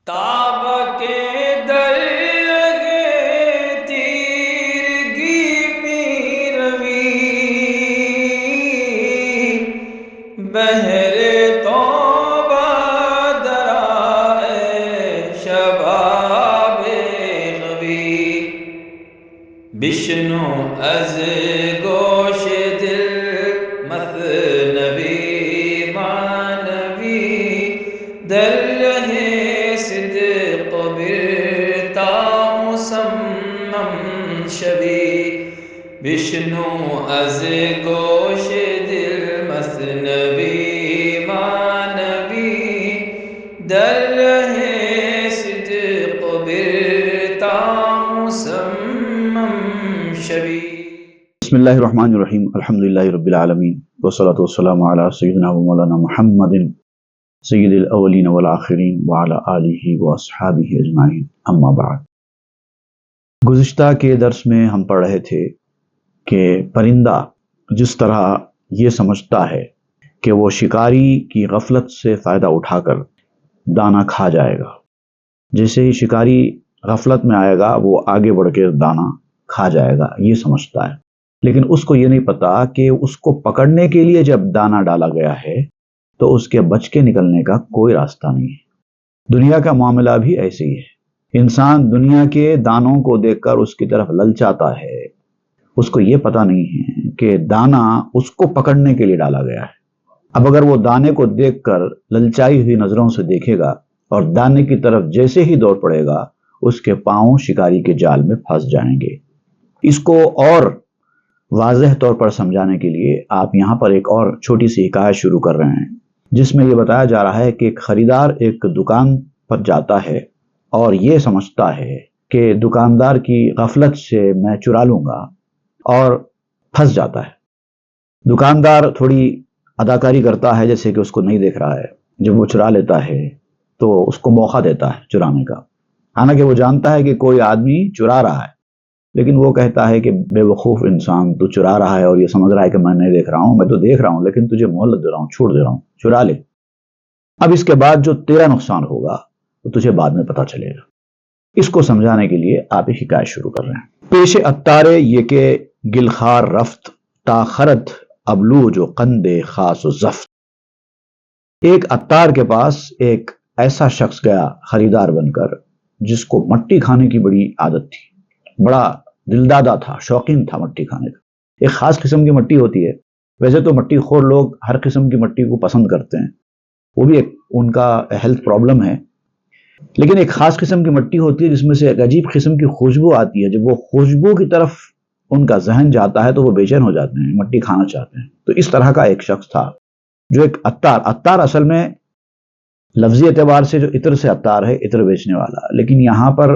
تاب کے در لگے تیرگی می روی بہر توبہ درائے شباب غوی بشنو از گوش دل مثنوی معنوی در رہے صدق برتا مسمم شوی بشنو از گوش دل مثنوی معنوی در رہے صدق برتا مسمم شوی. بسم اللہ الرحمن الرحیم. الحمدللہ رب العالمین والصلاة والسلام علی سیدنا و مولانا محمد سید الاولین والآخرین وعلی آلہ واصحابہ اجمعین. اما بعد. گزشتہ کے درس میں ہم پڑھ رہے تھے کہ پرندہ جس طرح یہ سمجھتا ہے کہ وہ شکاری کی غفلت سے فائدہ اٹھا کر دانہ کھا جائے گا، جیسے ہی شکاری غفلت میں آئے گا وہ آگے بڑھ کے دانہ کھا جائے گا، یہ سمجھتا ہے. لیکن اس کو یہ نہیں پتا کہ اس کو پکڑنے کے لیے جب دانہ ڈالا گیا ہے تو اس کے بچ کے نکلنے کا کوئی راستہ نہیں ہے. دنیا کا معاملہ بھی ایسے ہی ہے. انسان دنیا کے دانوں کو دیکھ کر اس کی طرف للچاتا ہے، اس کو یہ پتا نہیں ہے کہ دانہ اس کو پکڑنے کے لیے ڈالا گیا ہے. اب اگر وہ دانے کو دیکھ کر للچائی ہوئی نظروں سے دیکھے گا اور دانے کی طرف جیسے ہی دوڑ پڑے گا اس کے پاؤں شکاری کے جال میں پھنس جائیں گے. اس کو اور واضح طور پر سمجھانے کے لیے آپ یہاں پر ایک اور چھوٹی سی حکایت شروع کر رہے ہیں، جس میں یہ بتایا جا رہا ہے کہ ایک خریدار ایک دکان پر جاتا ہے اور یہ سمجھتا ہے کہ دکاندار کی غفلت سے میں چرا لوں گا، اور پھنس جاتا ہے. دکاندار تھوڑی اداکاری کرتا ہے جیسے کہ اس کو نہیں دیکھ رہا ہے. جب وہ چرا لیتا ہے تو اس کو موقع دیتا ہے چرانے کا، حالانکہ وہ جانتا ہے کہ کوئی آدمی چرا رہا ہے، لیکن وہ کہتا ہے کہ بے وقوف انسان، تو چرا رہا ہے اور یہ سمجھ رہا ہے کہ میں نہیں دیکھ رہا ہوں. میں تو دیکھ رہا ہوں لیکن تجھے مہلت دے رہا ہوں، چھوڑ دے رہا ہوں، چرا لے. اب اس کے بعد جو تیرا نقصان ہوگا وہ تجھے بعد میں پتا چلے گا. اس کو سمجھانے کے لیے آپ ایک حکایت شروع کر رہے ہیں. پیش اتارے یہ کہ گلخار رفت تاخرت ابلو جو قندے خاص و زفت. ایک عطار کے پاس ایک ایسا شخص گیا خریدار بن کر جس کو مٹی کھانے کی بڑی عادت تھی، بڑا دلدادہ تھا، شوقین تھا مٹی کھانے کا. ایک خاص قسم کی مٹی ہوتی ہے، ویسے تو مٹی خور لوگ ہر قسم کی مٹی کو پسند کرتے ہیں، وہ بھی ایک ان کا ہیلتھ پرابلم ہے، لیکن ایک خاص قسم کی مٹی ہوتی ہے جس میں سے ایک عجیب قسم کی خوشبو آتی ہے. جب وہ خوشبو کی طرف ان کا ذہن جاتا ہے تو وہ بے چین ہو جاتے ہیں، مٹی کھانا چاہتے ہیں. تو اس طرح کا ایک شخص تھا جو ایک عطار اصل میں لفظی اعتبار سے جو عطر سے عطار ہے، عطر بیچنے والا، لیکن یہاں پر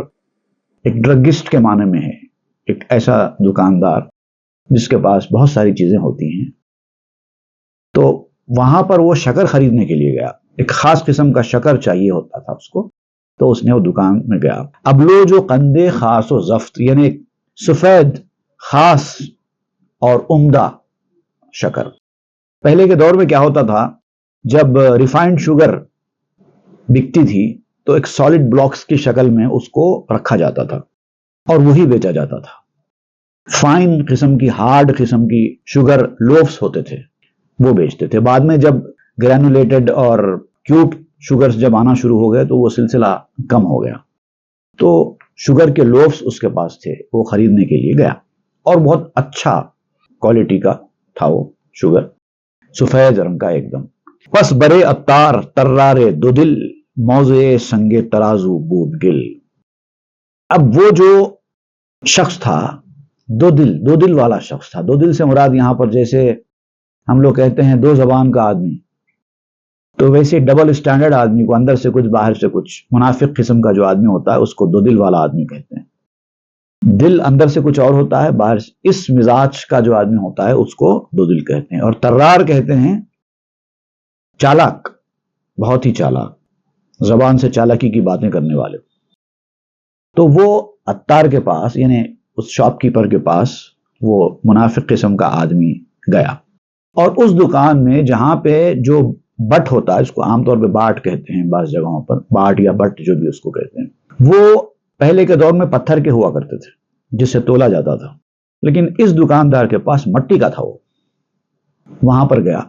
ایک ڈرگسٹ کے معنی میں ہے، ایک ایسا دکاندار جس کے پاس بہت ساری چیزیں ہوتی ہیں. تو وہاں پر وہ شکر خریدنے کے لیے گیا. ایک خاص قسم کا شکر چاہیے ہوتا تھا اس کو، تو اس نے وہ دکان میں گیا. ابلو جو قندے خاص و زفت، یعنی سفید خاص اور عمدہ شکر. پہلے کے دور میں کیا ہوتا تھا، جب ریفائنڈ شوگر بکتی تھی تو ایک سالڈ بلاکس کی شکل میں اس کو رکھا جاتا تھا اور وہی بیچا جاتا تھا. فائن قسم کی، ہارڈ قسم کی شوگر لوفس ہوتے تھے، وہ بیچتے تھے. بعد میں جب گرینولیٹڈ اور کیوب شوگرز جب آنا شروع ہو گئے تو وہ سلسلہ کم ہو گیا. تو شوگر کے لوفس اس کے پاس تھے، وہ خریدنے کے لیے گیا، اور بہت اچھا کوالٹی کا تھا وہ شوگر، سفید رنگ کا ایک دم. پس برے عطار ترارے دو دل موضع سنگ ترازو بود گل. اب وہ جو شخص تھا دو دل والا شخص تھا. دو دل سے مراد یہاں پر جیسے ہم لوگ کہتے ہیں دو زبان کا آدمی، تو ویسے ڈبل اسٹینڈرڈ آدمی کو اندر سے کچھ باہر سے کچھ، منافق قسم کا جو آدمی ہوتا ہے اس کو دو دل والا آدمی کہتے ہیں. دل اندر سے کچھ اور ہوتا ہے، باہر سے اس مزاج کا جو آدمی ہوتا ہے اس کو دو دل کہتے ہیں. اور ترار کہتے ہیں چالاک، بہت ہی چالاک، زبان سے چالاکی کی باتیں کرنے والے. تو وہ عطار کے پاس، یعنی اس شاپ کیپر کے پاس، وہ منافق قسم کا آدمی گیا، اور اس دکان میں جہاں پہ جو بٹ ہوتا ہے، اس کو عام طور پہ باٹ کہتے ہیں بعض جگہوں پر، باٹ یا بٹ جو بھی اس کو کہتے ہیں، وہ پہلے کے دور میں پتھر کے ہوا کرتے تھے جس سے تولا جاتا تھا، لیکن اس دکاندار کے پاس مٹی کا تھا، وہ وہاں پر گیا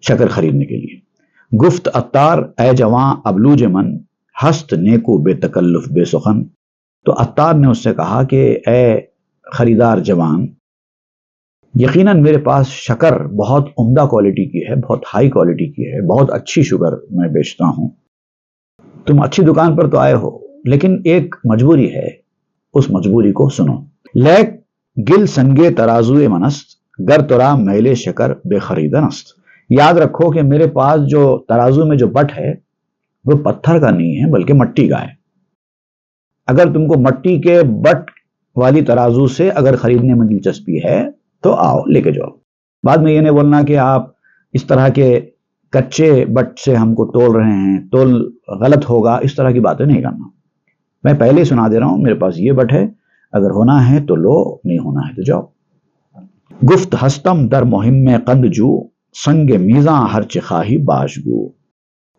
شکر خریدنے کے لیے۔ گفت عطار اے جواں ابلوج من، ہست نیکو بے تکلف بے سخن۔ تو عطار نے اس سے کہا کہ اے خریدار جوان، یقیناً میرے پاس شکر بہت عمدہ کوالٹی کی ہے، بہت ہائی کوالٹی کی ہے، بہت اچھی شگر میں بیچتا ہوں۔ تم اچھی دکان پر تو آئے ہو، لیکن ایک مجبوری ہے، اس مجبوری کو سنو۔ لیک گل سنگے ترازوئے منست، گر ترا میلے شکر بے خریدنست۔ یاد رکھو کہ میرے پاس جو ترازو میں جو بٹ ہے وہ پتھر کا نہیں ہے بلکہ مٹی کا ہے۔ اگر تم کو مٹی کے بٹ والی ترازو سے اگر خریدنے میں دلچسپی ہے تو آؤ لے کے جاؤ۔ بعد میں یہ نہیں بولنا کہ آپ اس طرح کے کچے بٹ سے ہم کو تول رہے ہیں، تول غلط ہوگا، اس طرح کی باتیں نہیں کرنا۔ میں پہلے ہی سنا دے رہا ہوں، میرے پاس یہ بٹ ہے، اگر ہونا ہے تو لو، نہیں ہونا ہے تو جاؤ۔ گفت ہستم در مہم میں قند جو، سنگ میزاں ہر چخواہی باش گو۔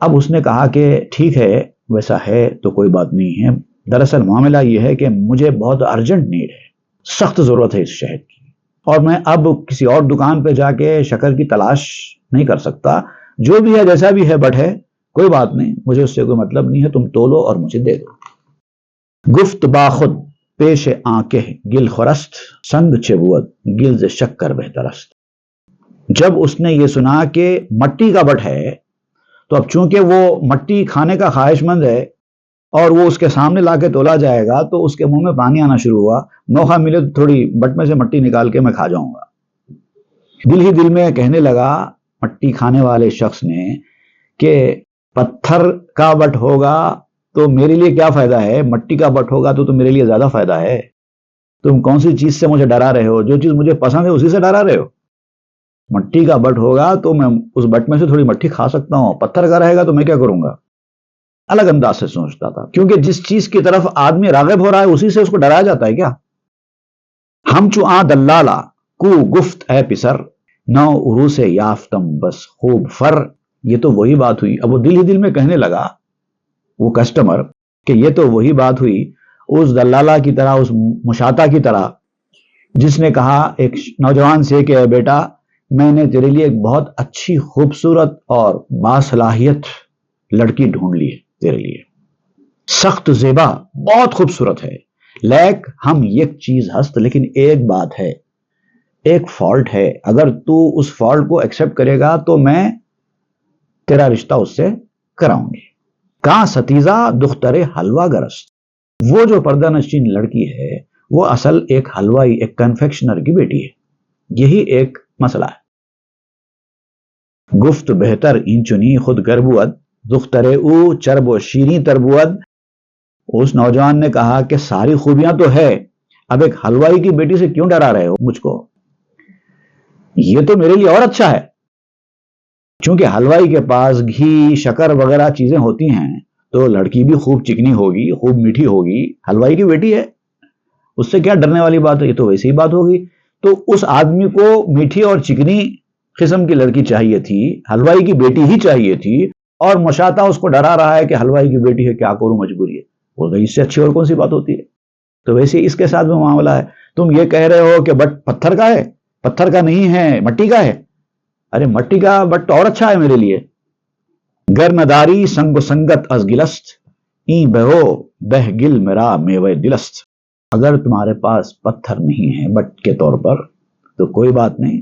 اب اس نے کہا کہ ٹھیک ہے، ویسا ہے تو کوئی بات نہیں ہے، دراصل معاملہ یہ ہے کہ مجھے بہت ارجنٹ نیڈ ہے، سخت ضرورت ہے اس شہد کی، اور میں اب کسی اور دکان پہ جا کے شکر کی تلاش نہیں کر سکتا، جو بھی ہے جیسا بھی ہے بٹ ہے، کوئی بات نہیں، مجھے اس سے کوئی مطلب نہیں ہے، تم تولو اور مجھے دے دو۔ گفت باخود پیش آنکہ گل خورست، سنگ چبوت گل ز شکر بہترست۔ جب اس نے یہ سنا کہ مٹی کا بٹ ہے تو اب چونکہ وہ مٹی کھانے کا خواہش مند ہے اور وہ اس کے سامنے لا کے تولا جائے گا تو اس کے منہ میں پانی آنا شروع ہوا، موقع ملے تو تھوڑی بٹ میں سے مٹی نکال کے میں کھا جاؤں گا۔ دل ہی دل میں کہنے لگا مٹی کھانے والے شخص نے کہ پتھر کا بٹ ہوگا تو میرے لیے کیا فائدہ ہے، مٹی کا بٹ ہوگا تو میرے لیے زیادہ فائدہ ہے۔ تم کون سی چیز سے مجھے ڈرا رہے ہو؟ جو چیز مجھے پسند ہے اسی سے ڈرا رہے ہو۔ مٹی کا بٹ ہوگا تو میں اس بٹ میں سے تھوڑی مٹی کھا سکتا ہوں، پتھر کا رہے گا تو میں کیا کروں گا؟ الگ انداز سے سوچتا تھا، کیونکہ جس چیز کی طرف آدمی راغب ہو رہا ہے اسی سے اس کو ڈرایا جاتا ہے کیا؟ ہم چو آ دلالا کو گفت اے پسر، نو عرو سے یافتم بس خوب فر۔ یہ تو وہی بات ہوئی، اب وہ دل ہی دل میں کہنے لگا وہ کسٹمر کہ یہ تو وہی بات ہوئی اس دلالہ کی طرح، اس مشاطہ کی طرح جس نے کہا ایک نوجوان سے کہ اے بیٹا، میں نے تیرے لیے ایک بہت اچھی خوبصورت اور باصلاحیت لڑکی ڈھونڈ لی ہے تیرے لیے، سخت زیبا، بہت خوبصورت ہے، لیک ہم ایک چیز ہست، لیکن ایک بات ہے، ایک فالٹ ہے، اگر تو اس فالٹ کو ایکسپٹ کرے گا تو میں تیرا رشتہ اس سے کراؤں گی۔ کہاں ستیزہ دختر حلوہ گرست، وہ جو پردہ نشین لڑکی ہے وہ اصل ایک حلوائی، ایک کنفیکشنر کی بیٹی ہے، یہی ایک مسئلہ ہے۔ گفت بہتر اینچنی خود گربوت، دختر او چرب و شیریں تربوت۔ اس نوجوان نے کہا کہ ساری خوبیاں تو ہے، اب ایک حلوائی کی بیٹی سے کیوں ڈرا رہے ہو مجھ کو؟ یہ تو میرے لیے اور اچھا ہے، چونکہ حلوائی کے پاس گھی شکر وغیرہ چیزیں ہوتی ہیں تو لڑکی بھی خوب چکنی ہوگی، خوب میٹھی ہوگی، حلوائی کی بیٹی ہے، اس سے کیا ڈرنے والی بات ہے، یہ تو ویسی ہی بات ہوگی۔ تو اس آدمی کو میٹھی اور چکنی قسم کی لڑکی چاہیے تھی، حلوائی کی بیٹی ہی چاہیے تھی، اور مشاطہ اس کو ڈرا رہا ہے کہ حلوائی کی بیٹی ہے، کیا کروں، مجبوری ہے، وہ تو اس سے اچھی اور کون سی بات ہوتی ہے؟ تو ویسے اس کے ساتھ بھی معاملہ ہے، تم یہ کہہ رہے ہو کہ بٹ پتھر کا ہے، پتھر کا نہیں ہے، مٹی کا ہے، ارے مٹی کا بٹ اور اچھا ہے میرے لیے۔ گر نداری سنگ و سنگت از گلست، این بہو بہ گل میرا میوے دلست۔ اگر تمہارے پاس پتھر نہیں ہے بٹ کے طور پر تو کوئی بات نہیں،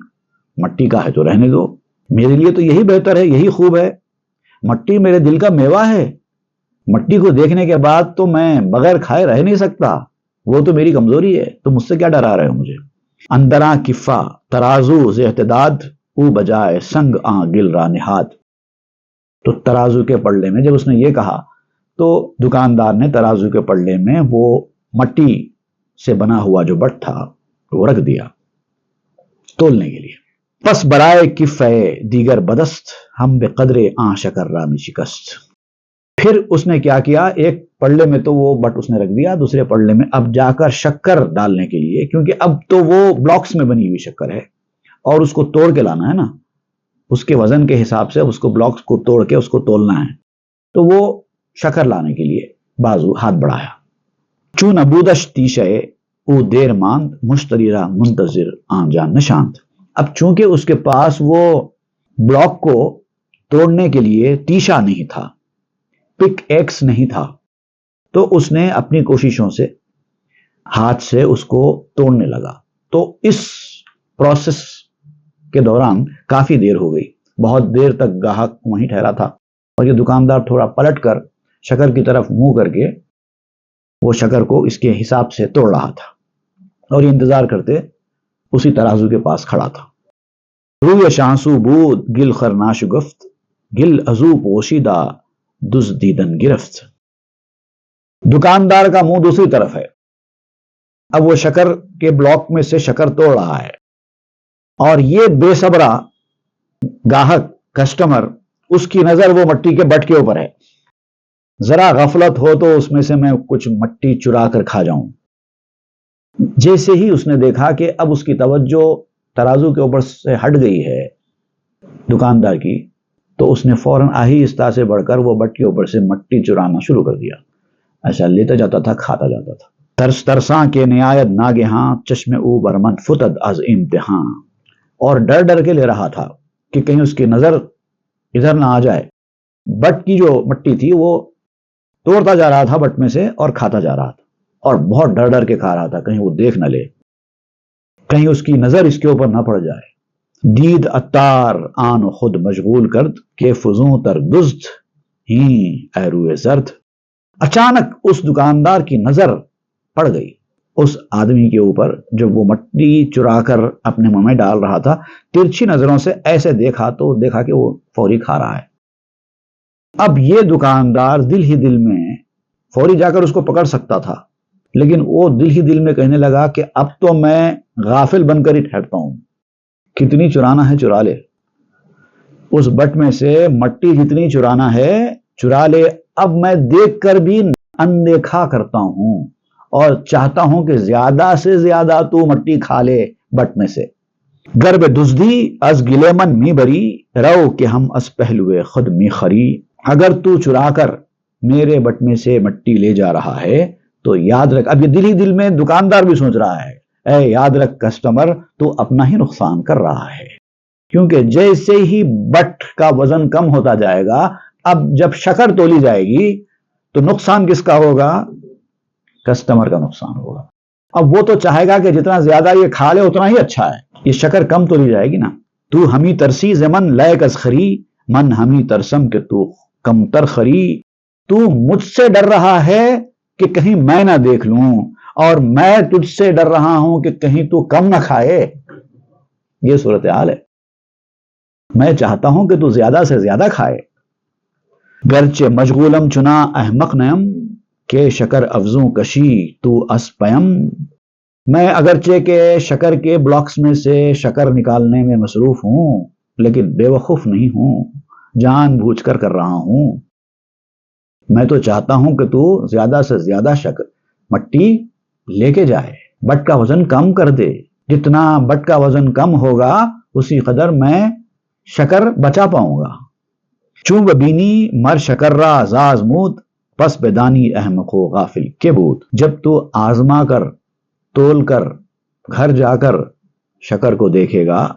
مٹی کا ہے تو رہنے دو، میرے لیے تو یہی بہتر ہے، یہی خوب ہے، مٹی میرے دل کا میوہ ہے، مٹی کو دیکھنے کے بعد تو میں بغیر کھائے رہ نہیں سکتا، وہ تو میری کمزوری ہے، تو مجھ سے کیا ڈرا رہے ہو مجھے؟ اندراں کفا ترازو ز احتداد، او بجائے سنگ آں گل را نہاد۔ تو ترازو کے پلڑے میں جب اس نے یہ کہا تو دکاندار نے ترازو کے پلڑے میں وہ مٹی سے بنا ہوا جو بٹ تھا وہ رکھ دیا تولنے کے لیے۔ پس برائے کفے دیگر بدست، ہم بے قدر آں شکر را میں شکست۔ پھر اس نے کیا کیا، ایک پلڑے میں تو وہ بٹ اس نے رکھ دیا، دوسرے پلڑے میں اب جا کر شکر ڈالنے کے لیے، کیونکہ اب تو وہ بلاکس میں بنی ہوئی شکر ہے اور اس کو توڑ کے لانا ہے نا، اس کے وزن کے حساب سے اس کو بلاکس کو توڑ کے اس کو تولنا ہے، تو وہ شکر لانے کے لیے بازو ہاتھ بڑھایا۔ چون ابودش تیشے او دیر ماند مشتری را منتظر آنجان نشاند۔ اب چونکہ اس کے پاس وہ بلاک کو توڑنے کے لیے تیشا نہیں تھا، پک ایکس نہیں تھا، تو اس نے اپنی کوششوں سے ہاتھ سے اس کو توڑنے لگا۔ تو اس پروسیس کے دوران کافی دیر ہو گئی، بہت دیر تک گاہک وہیں ٹھہرا تھا، اور یہ دکاندار تھوڑا پلٹ کر شکر کی طرف منہ کر کے وہ شکر کو اس کے حساب سے توڑ رہا تھا، اور یہ انتظار کرتے اسی ترازو کے پاس کھڑا تھا۔ روی شانسو بود گل خرناش گفت گل ازو پوشیدہ دزدیدن گرفت۔ دکاندار کا منہ دوسری طرف ہے، اب وہ شکر کے بلاک میں سے شکر توڑ رہا ہے، اور یہ بے صبرا گاہک کسٹمر اس کی نظر وہ مٹی کے بٹ کے اوپر ہے، ذرا غفلت ہو تو اس میں سے میں کچھ مٹی چرا کر کھا جاؤں۔ جیسے ہی اس نے دیکھا کہ اب اس کی توجہ ترازو کے اوپر سے ہٹ گئی ہے دکاندار کی، تو اس نے فوراً آہستہ سے بڑھ کر وہ بٹ کے اوپر سے مٹی چرانا شروع کر دیا۔ ایسا لیتا جاتا تھا، کھاتا جاتا تھا۔ ترس ترساں کے نہایت ناگہاں چشم او برمن فتد از امتحان، اور ڈر ڈر کے لے رہا تھا کہ کہیں اس کی نظر ادھر نہ آ جائے۔ بٹ کی جو مٹی تھی وہ توڑتا جا رہا تھا بٹ میں سے اور کھاتا جا رہا تھا، اور بہت ڈر ڈر کے کھا رہا تھا، کہیں وہ دیکھ نہ لے، کہیں اس کی نظر اس کے اوپر نہ پڑ جائے۔ دید اتار آن خود مشغول کرد کہ فزوں تر دزد ہی اے روئے زرد۔ اچانک اس دکاندار کی نظر پڑ گئی اس آدمی کے اوپر، جب وہ مٹی چرا کر اپنے منہ میں ڈال رہا تھا، ترچھی نظروں سے ایسے دیکھا تو دیکھا کہ وہ فوری کھا رہا ہے۔ اب یہ دکاندار دل ہی دل میں فوری جا کر اس کو پکڑ سکتا تھا، لیکن وہ دل ہی دل میں کہنے لگا کہ اب تو میں غافل بن کر ہی ٹھہرتا ہوں، کتنی چرانا ہے چرا لے، اس بٹ میں سے مٹی جتنی چرانا ہے چرا لے، اب میں دیکھ کر بھی اندیکھا کرتا ہوں اور چاہتا ہوں کہ زیادہ سے زیادہ تو مٹی کھا لے بٹ میں سے۔ گرب دزدی از گلیمن می بری رو کہ ہم از پہلوے خود می خری۔ اگر تو چرا کر میرے بٹ میں سے مٹی لے جا رہا ہے تو یاد رکھ، اب یہ دل ہی دل میں دکاندار بھی سوچ رہا ہے، اے یاد رکھ کسٹمر، تو اپنا ہی نقصان کر رہا ہے، کیونکہ جیسے ہی بٹ کا وزن کم ہوتا جائے گا، اب جب شکر تولی جائے گی تو نقصان کس کا ہوگا؟ کسٹمر کا نقصان ہوگا۔ اب وہ تو چاہے گا کہ جتنا زیادہ یہ کھا لے اتنا ہی اچھا ہے، یہ شکر کم تولی جائے گی نا۔ تو ہمی ترسی زمن لائک از خری من ہمی ترسم کہ تو کم تر خری۔ تو مجھ سے ڈر رہا ہے کہ کہیں میں نہ دیکھ لوں، اور میں تجھ سے ڈر رہا ہوں کہ کہیں تو کم نہ کھائے۔ یہ صورتحال ہے، میں چاہتا ہوں کہ تو زیادہ سے زیادہ کھائے۔ گرچہ مشغولم چنا احمق نیم کہ شکر افزوں کشی تو اس پیم۔ میں اگرچہ کہ شکر کے بلاکس میں سے شکر نکالنے میں مصروف ہوں، لیکن بے وقوف نہیں ہوں، جان بوجھ کر کر رہا ہوں۔ میں تو چاہتا ہوں کہ تو زیادہ سے زیادہ شکر مٹی لے کے جائے، بٹ کا وزن کم کر دے، جتنا بٹ کا وزن کم ہوگا اسی قدر میں شکر بچا پاؤں گا۔ چون بینی مر شکر را زازمود پس بدانی احمق و غافل کے بود۔ جب تو آزما کر تول کر گھر جا کر شکر کو دیکھے گا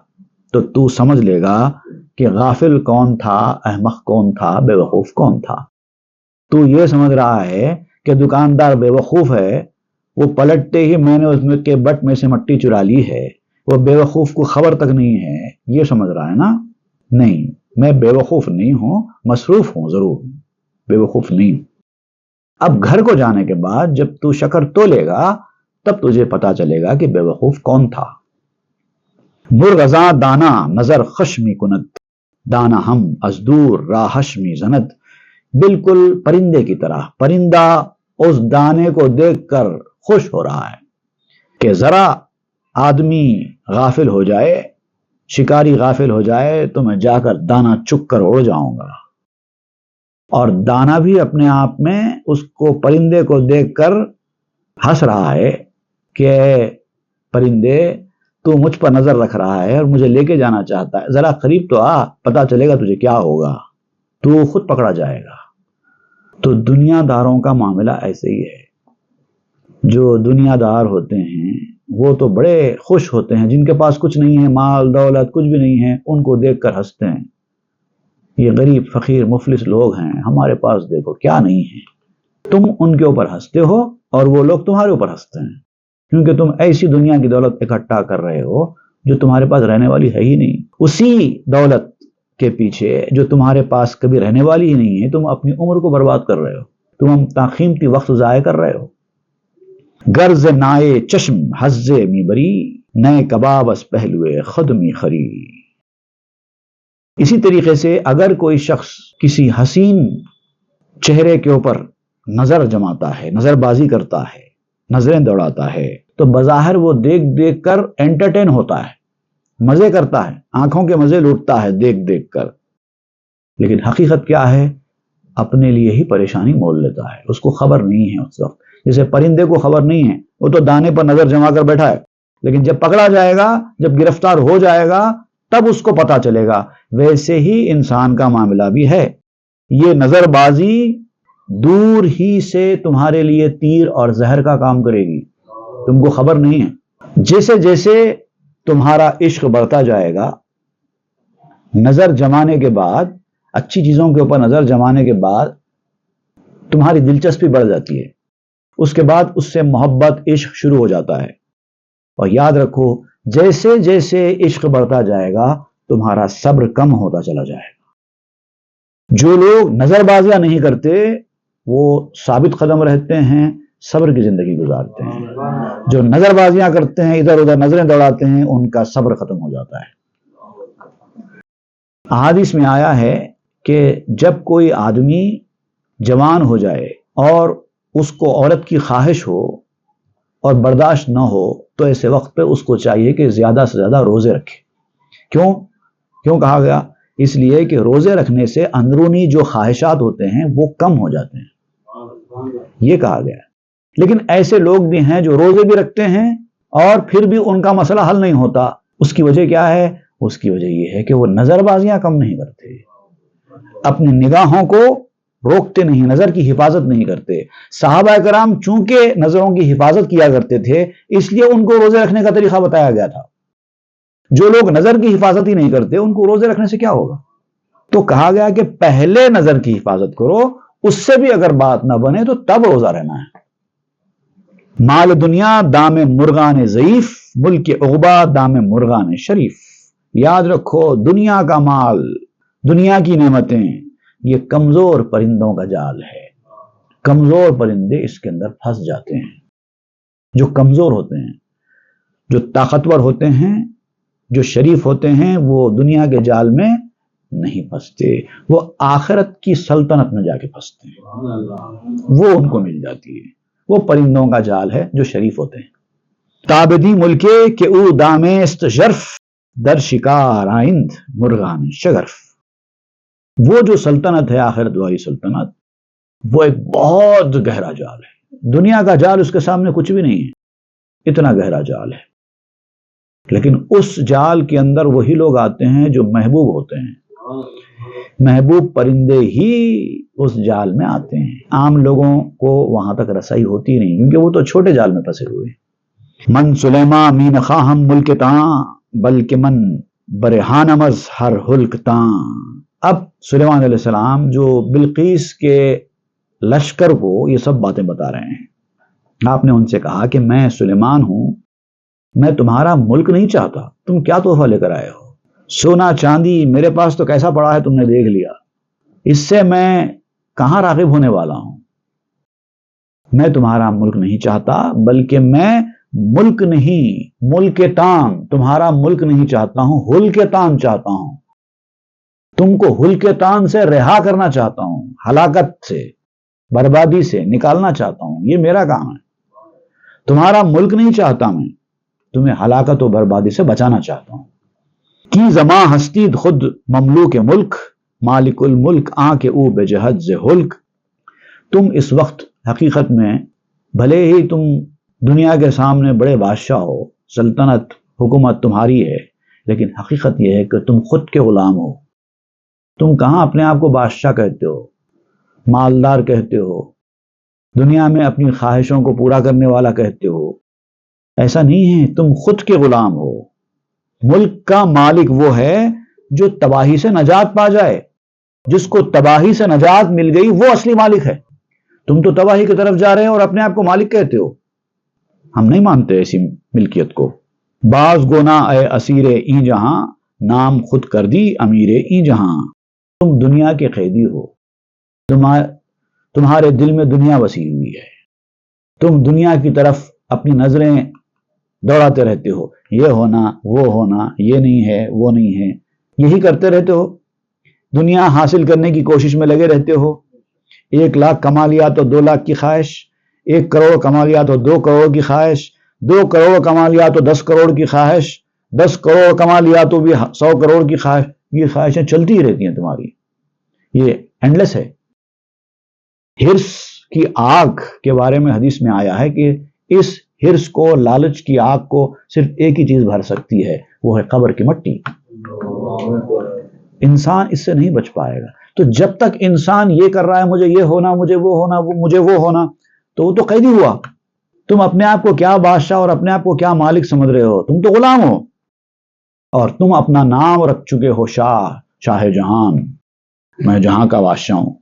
تو تو سمجھ لے گا کہ غافل کون تھا، احمق کون تھا، بے وقوف کون تھا۔ تو یہ سمجھ رہا ہے کہ دکاندار بے وقوف ہے، وہ پلٹتے ہی میں نے اس میں کے بٹ میں سے مٹی چرا لی ہے، وہ بے وقوف کو خبر تک نہیں ہے، یہ سمجھ رہا ہے نا؟ نہیں، میں بے وقوف نہیں ہوں، مصروف ہوں ضرور، بے وقوف نہیں ہوں۔ اب گھر کو جانے کے بعد جب تو شکر تولے گا تب تجھے پتا چلے گا کہ بے وقوف کون تھا۔ مرغزاں دانا نظر خشمی کند دانا ہم از دور راہش می زند۔ بالکل پرندے کی طرح پرندہ اس دانے کو دیکھ کر خوش ہو رہا ہے کہ ذرا آدمی غافل ہو جائے، شکاری غافل ہو جائے تو میں جا کر دانا چک کر اڑ جاؤں گا۔ اور دانا بھی اپنے آپ میں اس کو پرندے کو دیکھ کر ہنس رہا ہے کہ پرندے تو مجھ پر نظر رکھ رہا ہے اور مجھے لے کے جانا چاہتا ہے، ذرا قریب تو آ، پتا چلے گا تجھے کیا ہوگا، تو خود پکڑا جائے گا۔ تو دنیا داروں کا معاملہ ایسے ہی ہے۔ جو دنیا دار ہوتے ہیں وہ تو بڑے خوش ہوتے ہیں، جن کے پاس کچھ نہیں ہے، مال دولت کچھ بھی نہیں ہے، ان کو دیکھ کر ہنستے ہیں، یہ غریب فقیر مفلس لوگ ہیں، ہمارے پاس دیکھو کیا نہیں ہے۔ تم ان کے اوپر ہنستے ہو اور وہ لوگ تمہارے اوپر ہنستے ہیں، کیونکہ تم ایسی دنیا کی دولت اکٹھا کر رہے ہو جو تمہارے پاس رہنے والی ہے ہی نہیں۔ اسی دولت کے پیچھے جو تمہارے پاس کبھی رہنے والی ہی نہیں ہے، تم اپنی عمر کو برباد کر رہے ہو، تم قیمتی وقت ضائع کر رہے ہو۔ غرض نائے چشم حز می بری، نئے کباب اس پہلوے خود می خری۔ اسی طریقے سے اگر کوئی شخص کسی حسین چہرے کے اوپر نظر جماتا ہے، نظر بازی کرتا ہے، نظریں دوڑاتا ہے، تو بظاہر وہ دیکھ دیکھ کر انٹرٹین ہوتا ہے، مزے کرتا ہے، آنکھوں کے مزے لوٹتا ہے دیکھ دیکھ کر، لیکن حقیقت کیا ہے؟ اپنے لیے ہی پریشانی مول لیتا ہے، اس کو خبر نہیں ہے اس وقت۔ جیسے پرندے کو خبر نہیں ہے، وہ تو دانے پر نظر جما کر بیٹھا ہے، لیکن جب پکڑا جائے گا، جب گرفتار ہو جائے گا، تب اس کو پتا چلے گا۔ ویسے ہی انسان کا معاملہ بھی ہے، یہ نظر بازی دور ہی سے تمہارے لیے تیر اور زہر کا کام کرے گی، تم کو خبر نہیں ہے۔ جیسے جیسے تمہارا عشق بڑھتا جائے گا، نظر جمانے کے بعد، اچھی چیزوں کے اوپر نظر جمانے کے بعد تمہاری دلچسپی بڑھ جاتی ہے، اس کے بعد اس سے محبت عشق شروع ہو جاتا ہے۔ اور یاد رکھو، جیسے جیسے عشق بڑھتا جائے گا تمہارا صبر کم ہوتا چلا جائے گا۔ جو لوگ نظر بازیاں نہیں کرتے وہ ثابت قدم رہتے ہیں، صبر کی زندگی گزارتے ہیں۔ جو نظر بازیاں کرتے ہیں، ادھر ادھر نظریں دوڑاتے ہیں، ان کا صبر ختم ہو جاتا ہے۔ احادیث میں آیا ہے کہ جب کوئی آدمی جوان ہو جائے اور اس کو عورت کی خواہش ہو اور برداشت نہ ہو، تو ایسے وقت پہ اس کو چاہیے کہ زیادہ سے زیادہ روزے رکھے۔ کیوں کہا گیا؟ اس لیے کہ روزے رکھنے سے اندرونی جو خواہشات ہوتے ہیں وہ کم ہو جاتے ہیں، یہ کہا گیا۔ لیکن ایسے لوگ بھی ہیں جو روزے بھی رکھتے ہیں اور پھر بھی ان کا مسئلہ حل نہیں ہوتا۔ اس کی وجہ کیا ہے؟ اس کی وجہ یہ ہے کہ وہ نظر بازیاں کم نہیں کرتے، اپنی نگاہوں کو روکتے نہیں، نظر کی حفاظت نہیں کرتے۔ صحابہ کرام چونکہ نظروں کی حفاظت کیا کرتے تھے، اس لیے ان کو روزے رکھنے کا طریقہ بتایا گیا تھا۔ جو لوگ نظر کی حفاظت ہی نہیں کرتے، ان کو روزے رکھنے سے کیا ہوگا؟ تو کہا گیا کہ پہلے نظر کی حفاظت کرو، اس سے بھی اگر بات نہ بنے تو تب روزہ رہنا ہے۔ مال دنیا دام مرغان ضعیف، ملک عقبا دام مرغان شریف۔ یاد رکھو، دنیا کا مال، دنیا کی نعمتیں، یہ کمزور پرندوں کا جال ہے۔ کمزور پرندے اس کے اندر پھنس جاتے ہیں۔ جو کمزور ہوتے ہیں، جو طاقتور ہوتے ہیں، جو شریف ہوتے ہیں، وہ دنیا کے جال میں نہیں پھنستے، وہ آخرت کی سلطنت میں جا کے پھنستے ہیں، وہ ان کو مل جاتی ہے۔ وہ پرندوں کا جال ہے جو شریف ہوتے ہیں۔ تابدی ملکے کہ او دامست ژرف، در شکار آئند مرغان شگرف۔ وہ جو سلطنت ہے آخرت والی سلطنت، وہ ایک بہت گہرا جال ہے۔ دنیا کا جال اس کے سامنے کچھ بھی نہیں ہے، اتنا گہرا جال ہے۔ لیکن اس جال کے اندر وہی لوگ آتے ہیں جو محبوب ہوتے ہیں، محبوب پرندے ہی اس جال میں آتے ہیں۔ عام لوگوں کو وہاں تک رسائی ہوتی نہیں، کیونکہ وہ تو چھوٹے جال میں پھنسے ہوئے ہیں۔ من سلیما مین خواہم ملک تاں، بلکہ من برہان مز ہر ہلک تاں۔ اب سلیمان علیہ السلام جو بلقیس کے لشکر کو یہ سب باتیں بتا رہے ہیں، آپ نے ان سے کہا کہ میں سلیمان ہوں، میں تمہارا ملک نہیں چاہتا، تم کیا تحفہ لے کر آئے ہو؟ سونا چاندی میرے پاس تو کیسا پڑا ہے تم نے دیکھ لیا، اس سے میں کہاں راغب ہونے والا ہوں؟ میں تمہارا ملک نہیں چاہتا، بلکہ میں ملک نہیں، ملک تام، تمہارا ملک نہیں چاہتا ہوں، ہلک تام چاہتا ہوں۔ تم کو ہلک تام سے رہا کرنا چاہتا ہوں، ہلاکت سے، بربادی سے نکالنا چاہتا ہوں، یہ میرا کام ہے۔ تمہارا ملک نہیں چاہتا میں، تمہیں ہلاکت و بربادی سے بچانا چاہتا ہوں۔ کی زماں ہستی خود مملوک ملک، مالک الملک آن کے او بجہد ز ہلک۔ تم اس وقت حقیقت میں بھلے ہی تم دنیا کے سامنے بڑے بادشاہ ہو، سلطنت حکومت تمہاری ہے، لیکن حقیقت یہ ہے کہ تم خود کے غلام ہو۔ تم کہاں اپنے آپ کو بادشاہ کہتے ہو، مالدار کہتے ہو، دنیا میں اپنی خواہشوں کو پورا کرنے والا کہتے ہو؟ ایسا نہیں ہے، تم خود کے غلام ہو۔ ملک کا مالک وہ ہے جو تباہی سے نجات پا جائے، جس کو تباہی سے نجات مل گئی وہ اصلی مالک ہے۔ تم تو تباہی کی طرف جا رہے ہیں اور اپنے آپ کو مالک کہتے ہو۔ ہم نہیں مانتے ایسی ملکیت کو۔ باز گونا اے اسیر این جہاں، نام خود کر دی امیر این جہاں۔ تم دنیا کے قیدی ہو، تمہارے دل میں دنیا بسی ہوئی ہے، تم دنیا کی طرف اپنی نظریں دوڑاتے رہتے ہو، یہ ہونا وہ ہونا، یہ نہیں ہے وہ نہیں ہے، یہی کرتے رہتے ہو۔ دنیا حاصل کرنے کی کوشش میں لگے رہتے ہو۔ 1 لاکھ کما لیا تو 2 لاکھ کی خواہش، 1 کروڑ کما لیا تو 2 کروڑ کی خواہش، 2 کروڑ کما لیا تو 10 کروڑ کی خواہش، 10 کروڑ کما لیا تو بھی 100 کروڑ کی خواہش۔ یہ خواہشیں چلتی ہی رہتی ہیں تمہاری، یہ اینڈلیس ہے۔ ہرس کی آگ کے بارے میں حدیث میں آیا ہے کہ اس ہرس کو، لالچ کی آگ کو صرف ایک ہی چیز بھر سکتی ہے، وہ ہے قبر کی مٹی۔ انسان اس سے نہیں بچ پائے گا۔ تو جب تک انسان یہ کر رہا ہے مجھے یہ ہونا، مجھے وہ ہونا، مجھے وہ ہونا، تو وہ تو قیدی ہوا۔ تم اپنے آپ کو کیا بادشاہ اور اپنے آپ کو کیا مالک سمجھ رہے ہو؟ تم تو غلام ہو، اور تم اپنا نام رکھ چکے ہو شاہ جہان، میں جہاں کا بادشاہ ہوں۔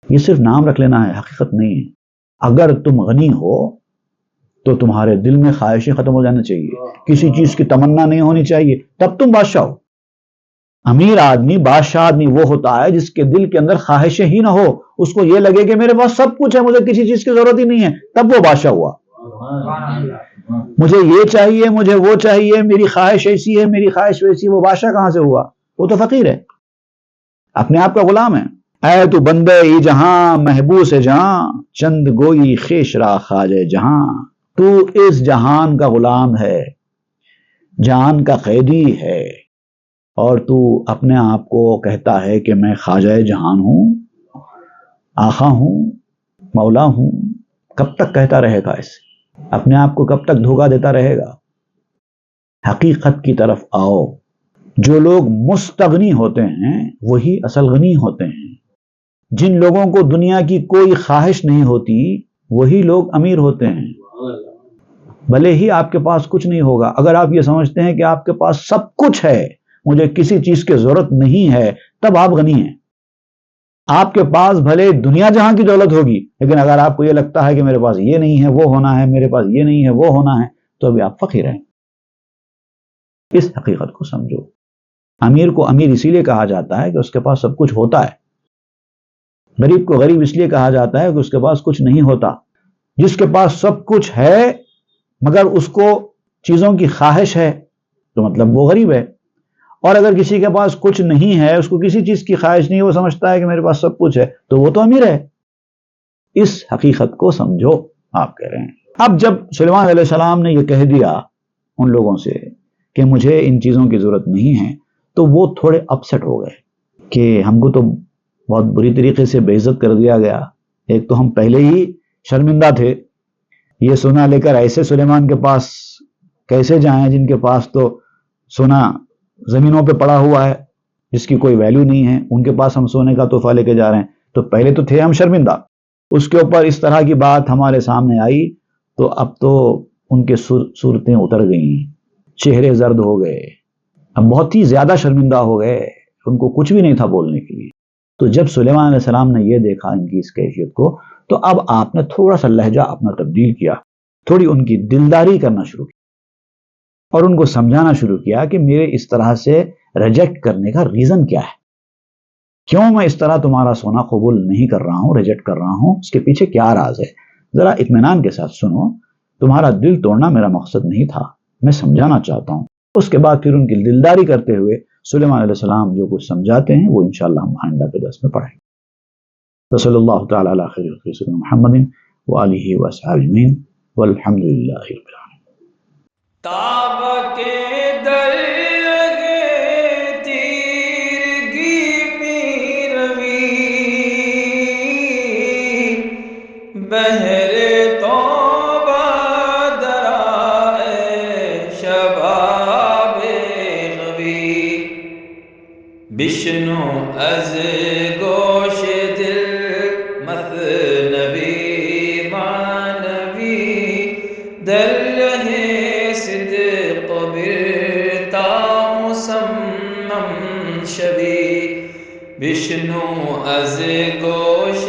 یہ صرف نام رکھ لینا ہے، حقیقت نہیں ہے۔ اگر تم غنی ہو تو تمہارے دل میں خواہشیں ختم ہو جانا چاہیے، کسی چیز کی تمنا نہیں ہونی چاہیے، تب تم بادشاہ ہو۔ امیر آدمی، بادشاہ آدمی وہ ہوتا ہے جس کے دل کے اندر خواہشیں ہی نہ ہو، اس کو یہ لگے کہ میرے پاس سب کچھ ہے، مجھے کسی چیز کی ضرورت ہی نہیں ہے، تب وہ بادشاہ ہوا۔ مجھے یہ چاہیے، مجھے وہ چاہیے، میری خواہش ایسی ہے، میری خواہش ویسی، وہ بادشاہ کہاں سے ہوا؟ وہ تو فقیر ہے، اپنے آپ کا غلام ہے۔ اے تو بندے ای جہاں، محبوس جہاں، چند گوئی خیش را خواجہ جہاں۔ تو اس جہان کا غلام ہے، جہان کا قیدی ہے، اور تو اپنے آپ کو کہتا ہے کہ میں خواجہ جہان ہوں، آقا ہوں، مولا ہوں۔ کب تک کہتا رہے گا ایسے؟ اپنے آپ کو کب تک دھوکہ دیتا رہے گا؟ حقیقت کی طرف آؤ۔ جو لوگ مستغنی ہوتے ہیں وہی اصل غنی ہوتے ہیں۔ جن لوگوں کو دنیا کی کوئی خواہش نہیں ہوتی وہی لوگ امیر ہوتے ہیں۔ بھلے ہی آپ کے پاس کچھ نہیں ہوگا، اگر آپ یہ سمجھتے ہیں کہ آپ کے پاس سب کچھ ہے، مجھے کسی چیز کی ضرورت نہیں ہے، تب آپ غنی ہیں۔ آپ کے پاس بھلے دنیا جہاں کی دولت ہوگی، لیکن اگر آپ کو یہ لگتا ہے کہ میرے پاس یہ نہیں ہے وہ ہونا ہے، میرے پاس یہ نہیں ہے وہ ہونا ہے، تو ابھی آپ فقیر ہیں۔ اس حقیقت کو سمجھو۔ امیر کو امیر اسی لیے کہا جاتا ہے کہ اس کے پاس سب کچھ ہوتا ہے۔ غریب کو غریب اس لیے کہا جاتا ہے کہ اس کے پاس کچھ نہیں ہوتا۔ جس کے پاس سب کچھ ہے مگر اس کو چیزوں کی خواہش ہے تو مطلب وہ غریب ہے، اور اگر کسی کے پاس کچھ نہیں ہے، اس کو کسی چیز کی خواہش نہیں، وہ سمجھتا ہے کہ میرے پاس سب کچھ ہے، تو وہ تو امیر ہے۔ اس حقیقت کو سمجھو، آپ کہہ رہے ہیں۔ اب جب سلیمان علیہ السلام نے یہ کہہ دیا ان لوگوں سے کہ مجھے ان چیزوں کی ضرورت نہیں ہے، تو وہ تھوڑے اپسٹ ہو گئے کہ ہم کو تو بہت بری طریقے سے بے عزت کر دیا گیا۔ ایک تو ہم پہلے ہی شرمندہ تھے، یہ سونا لے کر ایسے سلیمان کے پاس کیسے جائیں جن کے پاس تو سونا زمینوں پہ پڑا ہوا ہے جس کی کوئی ویلیو نہیں ہے، ان کے پاس ہم سونے کا تحفہ لے کے جا رہے ہیں۔ تو پہلے تو تھے ہم شرمندہ، اس کے اوپر اس طرح کی بات ہمارے سامنے آئی تو اب تو ان کے صورتیں اتر گئیں، چہرے زرد ہو گئے، اب بہت ہی زیادہ شرمندہ ہو گئے، ان کو کچھ بھی نہیں تھا بولنے کے لیے۔ تو جب سلیمان علیہ السلام نے یہ دیکھا ان کی اس کیفیت کو، تو اب آپ نے تھوڑا سا لہجہ اپنا تبدیل کیا، تھوڑی ان کی دلداری کرنا شروع کی اور ان کو سمجھانا شروع کیا کہ میرے اس طرح سے ریجیکٹ کرنے کا ریزن کیا ہے، کیوں میں اس طرح تمہارا سونا قبول نہیں کر رہا ہوں، ریجیکٹ کر رہا ہوں، اس کے پیچھے کیا راز ہے، ذرا اطمینان کے ساتھ سنو، تمہارا دل توڑنا میرا مقصد نہیں تھا، میں سمجھانا چاہتا ہوں۔ اس کے بعد پھر ان کی دلداری کرتے ہوئے سلیمان علیہ السلام جو کچھ سمجھاتے ہیں وہ انشاءاللہ ہم آئندہ کے درس میں پڑھیں گے۔ صلی اللہ تعالی علی خیر خلق سیدنا محمد وآلہ وصحبہ اجمعین والحمد للہ رب العالمین۔ تاب کے در لگے تیرگی می روی، بہر توبہ درائے شب بشنو از گوش دل مثنوی معنوی در ره صدق برتا مصمم شوی بشنو از گوش